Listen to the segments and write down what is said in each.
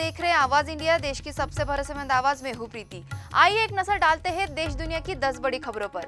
देख रहे हैं आवाज इंडिया, देश की सबसे भरोसेमंद आवाज में हूँ प्रीति। आइए एक नजर डालते हैं देश दुनिया की 10 बड़ी खबरों पर।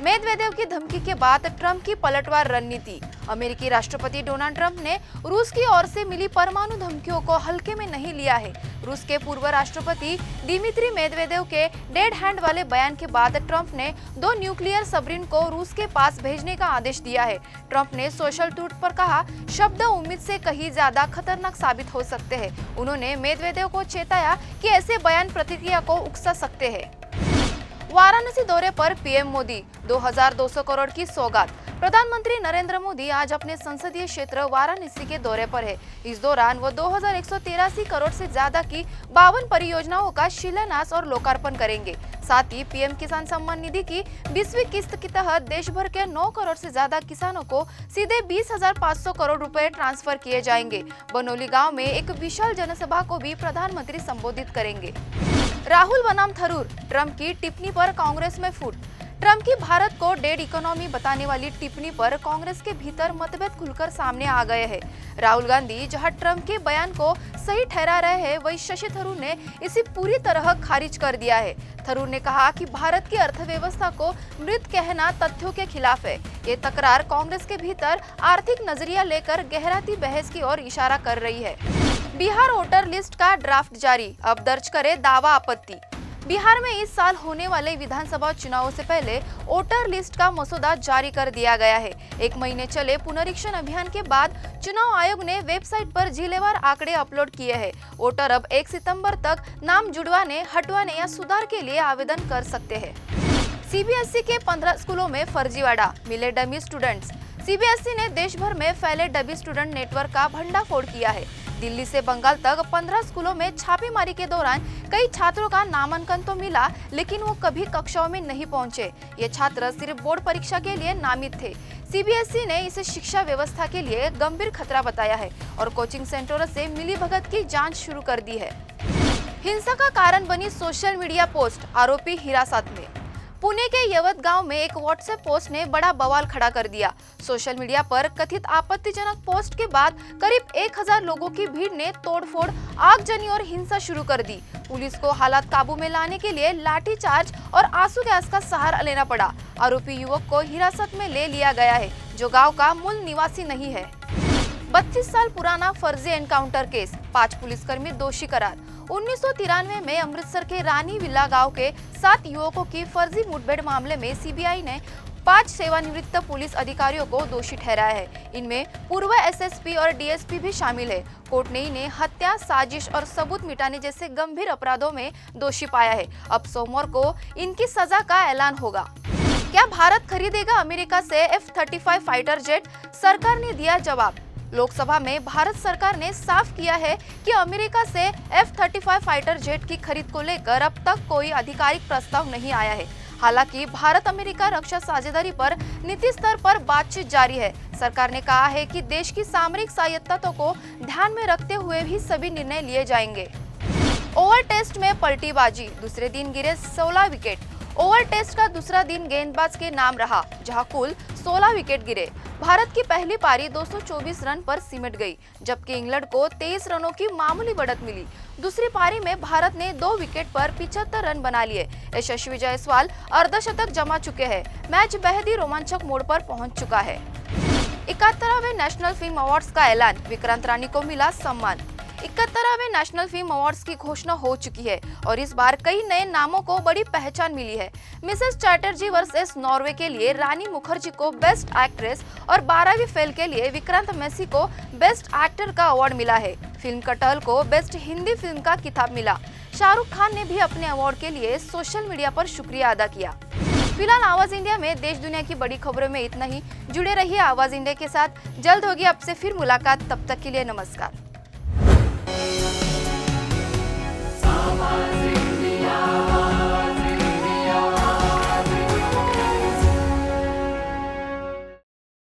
मेदवेदेव की धमकी के बाद ट्रंप की पलटवार रणनीति। अमेरिकी राष्ट्रपति डोनाल्ड ट्रंप ने रूस की ओर से मिली परमाणु धमकियों को हल्के में नहीं लिया है। रूस के पूर्व राष्ट्रपति दिमित्री मेदवेदेव के डेड हैंड वाले बयान के बाद ट्रंप ने 2 न्यूक्लियर सबमरीन को रूस के पास भेजने का आदेश दिया है। ट्रंप ने सोशल ट्वीट पर कहा, शब्द उम्मीद से कहीं ज्यादा खतरनाक साबित हो सकते हैं। उन्होंने मेदवेदेव को चेताया कि ऐसे बयान प्रतिक्रिया को उकसा सकते हैं। वाराणसी दौरे पर पीएम मोदी, 2200 करोड़ की सौगात। प्रधानमंत्री नरेंद्र मोदी आज अपने संसदीय क्षेत्र वाराणसी के दौरे पर है। इस दौरान वो 2183 करोड़ से ज्यादा की 52 परियोजनाओं का शिलान्यास और लोकार्पण करेंगे। साथ ही पीएम किसान सम्मान निधि की 20वीं किस्त के तहत देश भर के 9 करोड़ से ज्यादा किसानों को सीधे 20,500 करोड़ रुपए ट्रांसफर किए जाएंगे। बनोली गांव में एक विशाल जनसभा को भी प्रधानमंत्री संबोधित करेंगे। राहुल बनाम थरूर, ट्रंप की टिप्पणी पर कांग्रेस में फूट। ट्रंप की भारत को डेड इकोनॉमी बताने वाली टिप्पणी पर कांग्रेस के भीतर मतभेद खुलकर सामने आ गए हैं। राहुल गांधी जहां ट्रंप के बयान को सही ठहरा रहे हैं, वहीं शशि थरूर ने इसे पूरी तरह खारिज कर दिया है। थरूर ने कहा कि भारत की अर्थव्यवस्था को मृत कहना तथ्यों के खिलाफ है। ये तकरार कांग्रेस के भीतर आर्थिक नजरिया लेकर गहराती बहस की ओर इशारा कर रही है। बिहार वोटर लिस्ट का ड्राफ्ट जारी, अब दर्ज करे दावा आपत्ति। बिहार में इस साल होने वाले विधानसभा चुनावों से पहले वोटर लिस्ट का मसौदा जारी कर दिया गया है। 1 महीने चले पुनरीक्षण अभियान के बाद चुनाव आयोग ने वेबसाइट पर जिलेवार आंकड़े अपलोड किए हैं। वोटर अब 1 सितंबर तक नाम जुड़वाने, हटवाने या सुधार के लिए आवेदन कर सकते हैं। सीबीएसई के 15 स्कूलों में फर्जीवाड़ा, मिले डमी स्टूडेंट्स। सीबीएसई ने देश भर में फैले डमी स्टूडेंट नेटवर्क का भंडाफोड़ किया है। दिल्ली से बंगाल तक 15 स्कूलों में छापेमारी के दौरान कई छात्रों का नामांकन तो मिला, लेकिन वो कभी कक्षाओं में नहीं पहुंचे। ये छात्र सिर्फ बोर्ड परीक्षा के लिए नामित थे। सीबीएसई ने इसे शिक्षा व्यवस्था के लिए गंभीर खतरा बताया है और कोचिंग सेंटरों से मिलीभगत की जांच शुरू कर दी है। हिंसा का कारण बनी सोशल मीडिया पोस्ट, आरोपी हिरासत में। पुणे के यवत गांव में एक व्हाट्सएप पोस्ट ने बड़ा बवाल खड़ा कर दिया। सोशल मीडिया पर कथित आपत्तिजनक पोस्ट के बाद करीब 1000 लोगों की भीड़ ने तोड़फोड़, आगजनी और हिंसा शुरू कर दी। पुलिस को हालात काबू में लाने के लिए लाठीचार्ज और आंसू गैस का सहारा लेना पड़ा। आरोपी युवक को हिरासत में ले लिया गया है, जो गाँव का मूल निवासी नहीं है। 32 साल पुराना फर्जी एनकाउंटर केस, 5 पुलिसकर्मी दोषी करार। 1993 में अमृतसर के रानी विला गांव के 7 युवकों की फर्जी मुठभेड़ मामले में सीबीआई ने 5 सेवानिवृत्त पुलिस अधिकारियों को दोषी ठहराया है। इनमें पूर्व एसएसपी और डीएसपी भी शामिल है। कोर्ट ने इन्हें हत्या, साजिश और सबूत मिटाने जैसे गंभीर अपराधों में दोषी पाया है। अब सोमवार को इनकी सजा का ऐलान होगा। क्या भारत खरीदेगा अमेरिका से F-35 फाइटर जेट? सरकार ने दिया जवाब। लोकसभा में भारत सरकार ने साफ किया है कि अमेरिका से F-35 फाइटर जेट की खरीद को लेकर अब तक कोई आधिकारिक प्रस्ताव नहीं आया है। हालांकि भारत अमेरिका रक्षा साझेदारी पर नीति स्तर पर बातचीत जारी है। सरकार ने कहा है कि देश की सामरिक स्वायत्तता को ध्यान में रखते हुए भी सभी निर्णय लिए जाएंगे। ओवल टेस्ट में पलटीबाजी, दूसरे दिन गिरे 16 विकेट। ओवल टेस्ट का दूसरा दिन गेंदबाज के नाम रहा, जहां कुल 16 विकेट गिरे। भारत की पहली पारी 224 रन पर सिमट गई, जबकि इंग्लैंड को 23 रनों की मामूली बढ़त मिली। दूसरी पारी में भारत ने 2 विकेट पर 75 रन बना लिए। यशस्वी जायसवाल अर्धशतक जमा चुके हैं। मैच बेहद ही रोमांचक मोड़ पर पहुंच चुका है। 71वें नेशनल फिल्म अवार्ड्स का ऐलान, विक्रांत रानी को मिला सम्मान। 71वें नेशनल फिल्म अवार्ड्स की घोषणा हो चुकी है और इस बार कई नए नामों को बड़ी पहचान मिली है। मिसेस चैटर्जी वर्सेस नॉर्वे के लिए रानी मुखर्जी को बेस्ट एक्ट्रेस और 12वीं फेल के लिए विक्रांत मैसी को बेस्ट एक्टर का अवार्ड मिला है। फिल्म कटहल को बेस्ट हिंदी फिल्म का खिताब मिला। शाहरुख खान ने भी अपने अवार्ड के लिए सोशल मीडिया पर शुक्रिया अदा किया। फिलहाल आवाज इंडिया में देश दुनिया की बड़ी खबरों में इतना ही। जुड़े रहिए आवाज इंडिया के साथ। जल्द होगी आपसे फिर मुलाकात, तब तक के लिए नमस्कार।